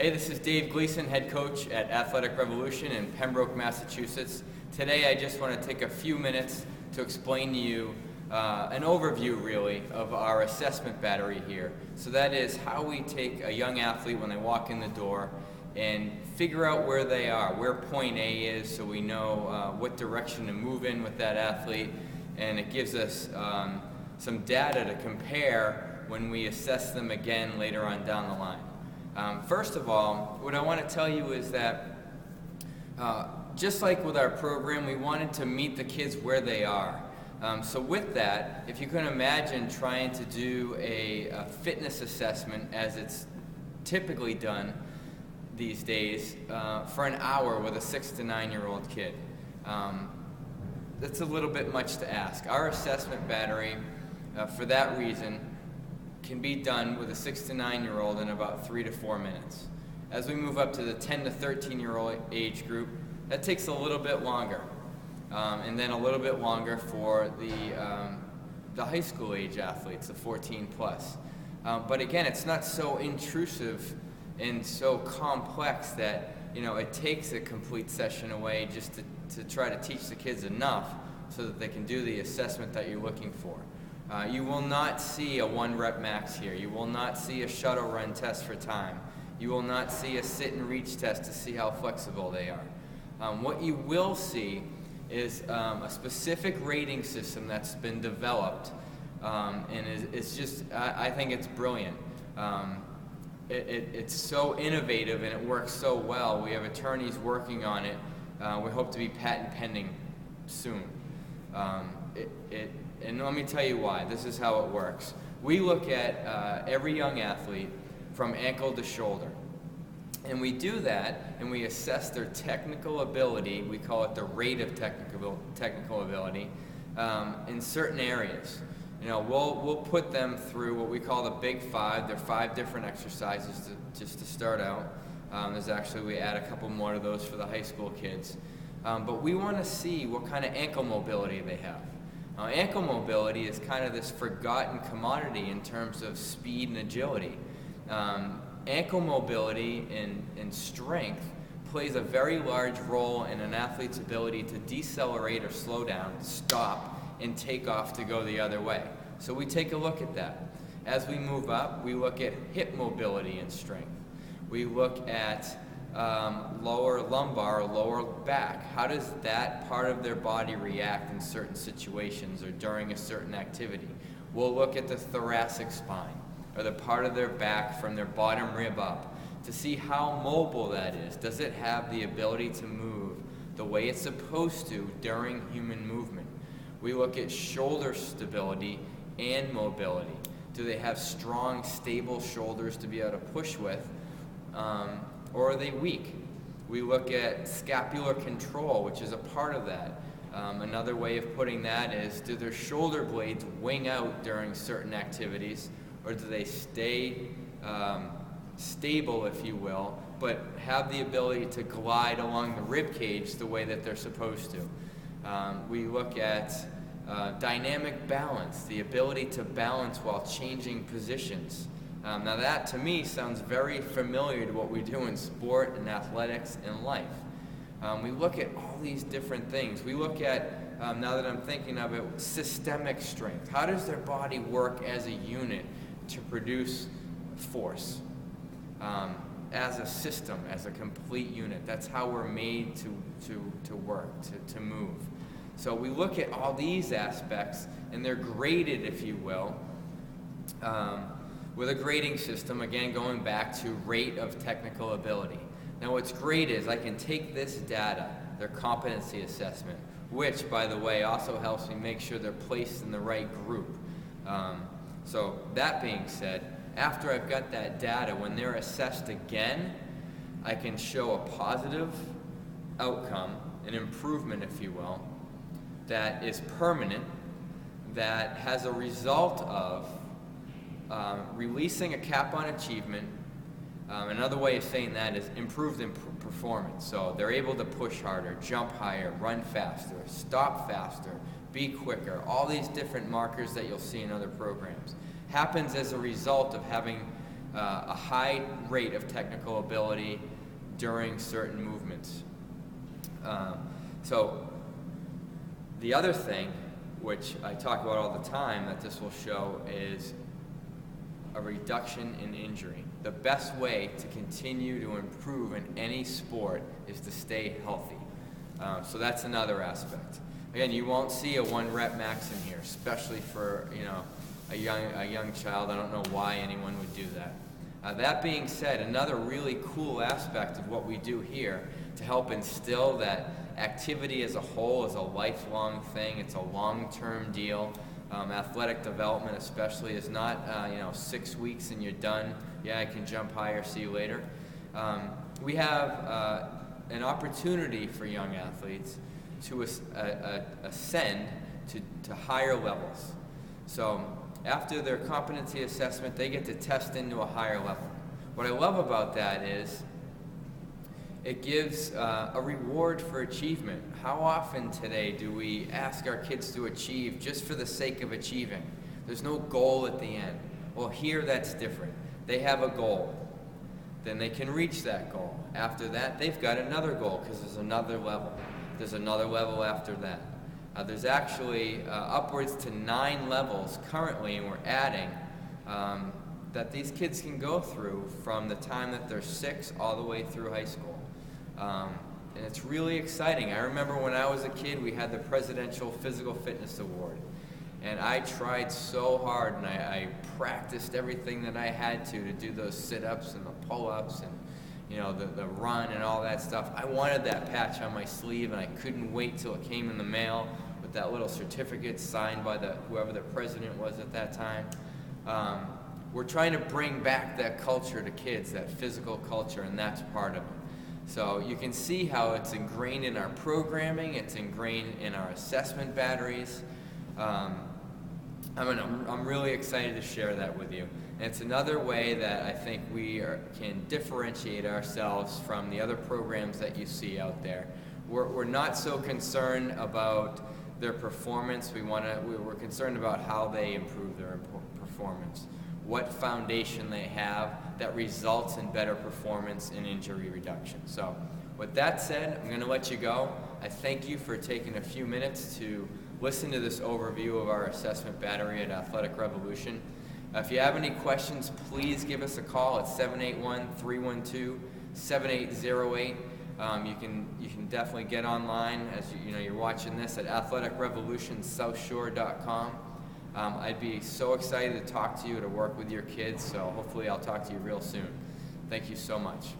Hey, this is Dave Gleason, head coach at Athletic Revolution in Pembroke, Massachusetts. Today I just want to take a few minutes to explain to you an overview really of our assessment battery here. So that is how we take a young athlete when they walk in the door and figure out where they are, where point A is, so we know what direction to move in with that athlete, and it gives us some data to compare when we assess them again later on down the line. First of all, what I want to tell you is that just like with our program, we wanted to meet the kids where they are. So with that, if you can imagine trying to do a fitness assessment as it's typically done these days for an hour with a 6 to 9 year old kid. That's a little bit much to ask. Our assessment battery, for that reason, can be done with a 6 to 9 year old in about 3 to 4 minutes. As we move up to the 10 to 13 year old age group, that takes a little bit longer. And then a little bit longer for the high school age athletes, the 14 plus. But again, it's not so intrusive and so complex that it takes a complete session away just to try to teach the kids enough so that they can do the assessment that you're looking for. You will not see a 1 rep max here. You will not see a shuttle run test for time. You will not see a sit and reach test to see how flexible they are. What you will see is a specific rating system that's been developed, and it's just, I think it's brilliant. It's so innovative and it works so well. We have attorneys working on it. We hope to be patent pending soon. And let me tell you why. This is how it works. We look at every young athlete from ankle to shoulder. And we do that and we assess their technical ability. We call it the rate of technical ability in certain areas. We'll put them through what we call the Big Five. There are 5 different exercises just to start out. We add a couple more of those for the high school kids. But we want to see what kind of ankle mobility they have. Now, ankle mobility is kind of this forgotten commodity in terms of speed and agility. Ankle mobility and strength plays a very large role in an athlete's ability to decelerate or slow down, stop, and take off to go the other way. So we take a look at that. As we move up, we look at hip mobility and strength. We look at lower lumbar or lower back. How does that part of their body react in certain situations or during a certain activity? We'll look at the thoracic spine, or the part of their back from their bottom rib up, to see how mobile that is. Does it have the ability to move the way it's supposed to during human movement? We look at shoulder stability and mobility. Do they have strong, stable shoulders to be able to push with? Or are they weak? We look at scapular control, which is a part of that. Another way of putting that is, do their shoulder blades wing out during certain activities, or do they stay stable, if you will, but have the ability to glide along the rib cage the way that they're supposed to? We look at dynamic balance, the ability to balance while changing positions. Now that, to me, sounds very familiar to what we do in sport and athletics and life. We look at all these different things. We look at, now that I'm thinking of it, systemic strength. How does their body work as a unit to produce force? As a system, as a complete unit. That's how we're made to work, to move. So we look at all these aspects, and they're graded, if you will, with a grading system, again, going back to rate of technical ability. Now what's great is I can take this data, their competency assessment, which, by the way, also helps me make sure they're placed in the right group. So that being said, after I've got that data, when they're assessed again, I can show a positive outcome, an improvement, if you will, that is permanent, that has a result of releasing a cap on achievement. Another way of saying that is improved in performance. So they're able to push harder, jump higher, run faster, stop faster, be quicker. All these different markers that you'll see in other programs happens as a result of having a high rate of technical ability during certain movements. So the other thing, which I talk about all the time, that this will show is a reduction in injury. The best way to continue to improve in any sport is to stay healthy. So that's another aspect. Again, you won't see a 1 rep max in here, especially for a young child. I don't know why anyone would do that. That being said, another really cool aspect of what we do here to help instill that activity as a whole is a lifelong thing. It's a long-term deal. Athletic development especially is not 6 weeks and you're done. Yeah, I can jump higher, see you later. We have an opportunity for young athletes to ascend to higher levels. So after their competency assessment, they get to test into a higher level. What I love about that is it gives a reward for achievement. How often today do we ask our kids to achieve just for the sake of achieving? There's no goal at the end. Well, here that's different. They have a goal. Then they can reach that goal. After that, they've got another goal because there's another level. There's another level after that. There's actually upwards to 9 levels currently, and we're adding, that these kids can go through from the time that they're 6 all the way through high school. And it's really exciting. I remember when I was a kid, we had the Presidential Physical Fitness Award. And I tried so hard, and I practiced everything that I had to do those sit-ups and the pull-ups and the run and all that stuff. I wanted that patch on my sleeve, and I couldn't wait till it came in the mail with that little certificate signed by whoever the president was at that time. We're trying to bring back that culture to kids, that physical culture, and that's part of it. So you can see how it's ingrained in our programming, it's ingrained in our assessment batteries. I'm really excited to share that with you. And it's another way that I think we can differentiate ourselves from the other programs that you see out there. We're not so concerned about their performance. We're concerned about how they improve their performance, what foundation they have that results in better performance and injury reduction. So with that said, I'm going to let you go. I thank you for taking a few minutes to listen to this overview of our assessment battery at Athletic Revolution. If you have any questions, please give us a call at 781-312-7808. You can definitely get online as you're watching this at athleticrevolutionsouthshore.com. I'd be so excited to talk to you, to work with your kids, so hopefully I'll talk to you real soon. Thank you so much.